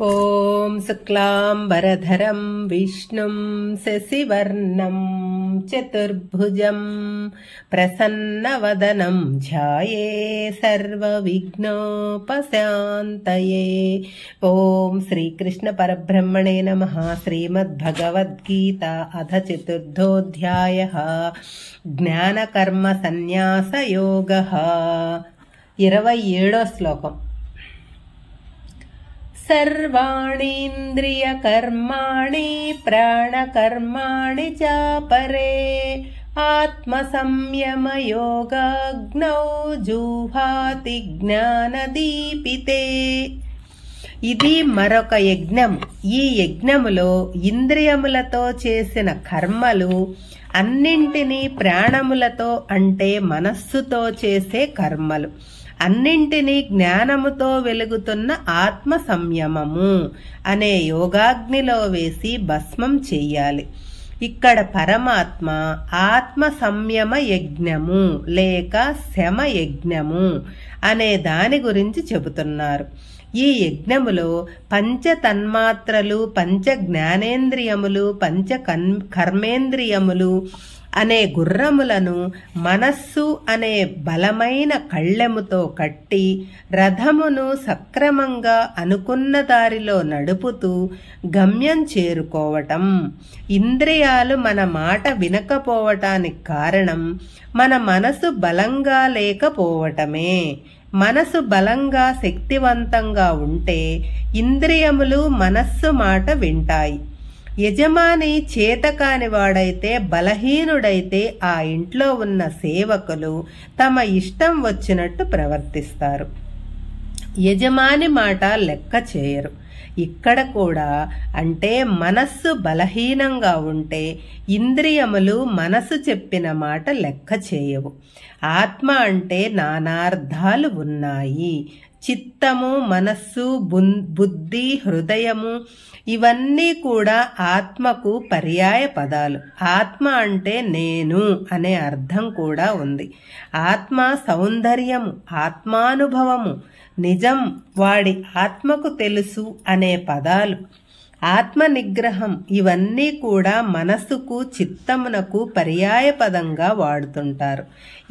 ఓం శుక్లాంబరధరం విష్ణుం శశివర్ణం చతుర్భుజం ప్రసన్నవదనం ధ్యాయే సర్వవిఘ్నోపశాంతయే. ఓం శ్రీకృష్ణ పరబ్రహ్మణే నమః. శ్రీమద్భగవద్గీత అథ చతుర్థోధ్యాయః. జ్ఞానకర్మ సన్యాసయోగః. 27వ శ్లోకం. సర్వాణీంద్రియకర్మాణి ప్రాణకర్మాణి చాపరే ఆత్మసంయమయోగాగ్నౌ జుహాతి జ్ఞానదీపితే. ఇది మరొక యజ్ఞం. ఈ యజ్ఞములో ఇంద్రియములతో చేసిన కర్మలు అన్నింటినీ ప్రాణములతో అంటే మనస్సుతో చేసే కర్మలు అన్నింటినీ జ్ఞానముతో వెలుగుతున్న ఆత్మ సంయమము అనే యోగాగ్నిలో వేసి భస్మం చెయ్యాలి. ఇక్కడ పరమాత్మ ఆత్మ సంయమ యజ్ఞము లేక శమ యజ్ఞము అనే దాని గురించి చెబుతున్నారు. ఈ యజ్ఞములో పంచ తన్మాత్రలు, పంచ జ్ఞానేంద్రియములు, పంచ కర్మేంద్రియములు అనే గుర్రములను మనస్సు అనే బలమైన కళ్ళెముతో కట్టి రథమును సక్రమంగా అనుకున్న దారిలో నడుపుతూ గమ్యం చేరుకోవటం. ఇంద్రియాలు మన మాట వినకపోవటానికి కారణం మన మనసు బలంగా లేకపోవటమే. మనసు బలంగా శక్తివంతంగా ఉంటే ఇంద్రియములు మనస్సు మాట వింటాయి. యజమాని చేతకాని వాడైతే, బలహీనుడైతే ఆ ఇంట్లో ఉన్న సేవకులు తమ ఇష్టం వచ్చినట్టు ప్రవర్తిస్తారు. యజమాని మాట లెక్క చేయరు. ఇక్కడ కూడా అంటే మనస్సు బలహీనంగా ఉంటే ఇంద్రియములు మనసు చెప్పిన మాట లెక్క చేయవు. ఆత్మ అంటే నానార్థాలు ఉన్నాయి. చిత్తము, మనస్సు, బుద్ధి, హృదయము ఇవన్నీ కూడా ఆత్మకు పర్యాయ పదాలు. ఆత్మ అంటే నేను అనే అర్థం కూడా ఉంది. ఆత్మ సౌందర్యము, ఆత్మానుభవము, నిజం, వాడి ఆత్మకు తెలుసు అనే పదాలు. ఆత్మ నిగ్రహం ఇవన్నీ కూడా మనస్సుకు, చిత్తమునకు పర్యాయ పదంగా వాడుతుంటారు.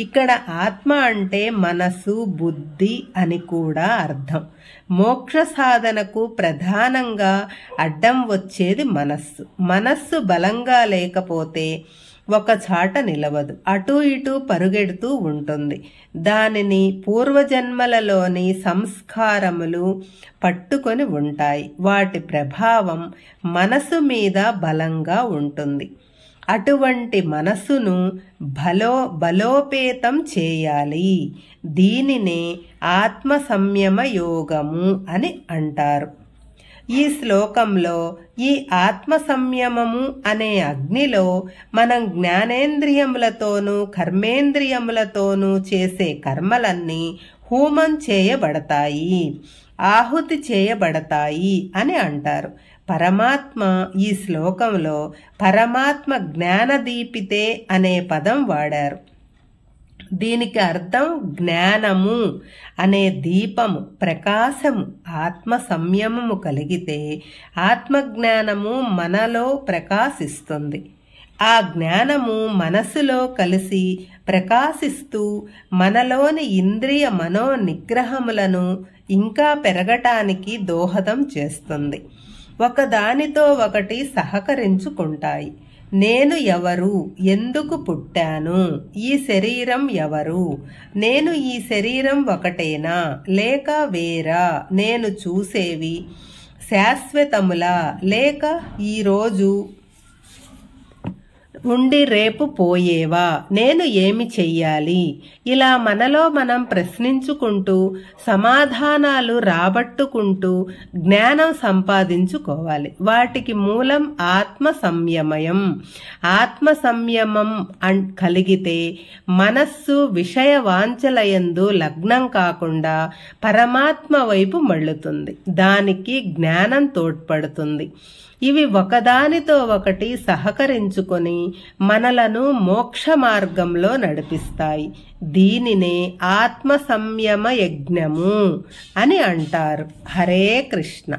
ఇక్కడ ఆత్మ అంటే మనస్సు, బుద్ధి అని కూడా అర్థం. మోక్ష సాధనకు ప్రధానంగా అడ్డం వచ్చేది మనస్సు. మనస్సు బలంగా లేకపోతే ఒక చాట నిలవదు, అటూ ఇటూ పరుగెడుతూ ఉంటుంది. దానిని పూర్వజన్మలలోని సంస్కారములు పట్టుకొని ఉంటాయి. వాటి ప్రభావం మనసు మీద బలంగా ఉంటుంది. అటువంటి మనసును బలోపేతం చేయాలి. దీనినే ఆత్మ సంయమ యోగము అని అంటారు. ఈ శ్లోకంలో ఈ ఆత్మ సంయమము అనే అగ్నిలో మనం జ్ఞానేంద్రియములతోనూ కర్మేంద్రియములతోనూ చేసే కర్మలన్నీ హోమం చేయబడతాయి, ఆహుతి చేయబడతాయి అని అంటారు. పరమాత్మ ఈ శ్లోకంలో పరమాత్మ జ్ఞానదీపితే అనే పదం వాడారు. దీనికి అర్థం జ్ఞానము అనే దీపము, ప్రకాశము. ఆత్మ సంయమము కలిగితే ఆత్మజ్ఞానము మనలో ప్రకాశిస్తుంది. ఆ జ్ఞానము మనసులో కలిసి ప్రకాశిస్తూ మనలోని ఇంద్రియ మనో నిగ్రహములను ఇంకా పెరగటానికి దోహదం చేస్తుంది. ఒకదానితో ఒకటి సహకరించుకుంటాయి. నేను ఎవరు, ఎందుకు పుట్టాను, ఈ శరీరం ఎవరు, నేను ఈ శరీరం ఒకటేనా లేక వేరా, నేను చూసేవి శాశ్వతములా లేక ఈరోజు ఉండి రేపు పోయేవా, నేను ఏమి చెయ్యాలి, ఇలా మనలో మనం ప్రశ్నించుకుంటూ సమాధానాలు రాబట్టుకుంటూ జ్ఞానం సంపాదించుకోవాలి. వాటికి మూలం ఆత్మ సంయమయం. ఆత్మ సంయమం కలిగితే మనస్సు విషయ వాంఛలయందు లగ్నం కాకుండా పరమాత్మ వైపు మళ్ళుతుంది. దానికి జ్ఞానం తోడ్పడుతుంది. ఇవి ఒకదానితో ఒకటి సహకరించుకొని మనలను మోక్ష మార్గంలో నడిపిస్తాయి. దీనినే ఆత్మ సంయమ యజ్ఞము అని అంటారు. హరే కృష్ణ.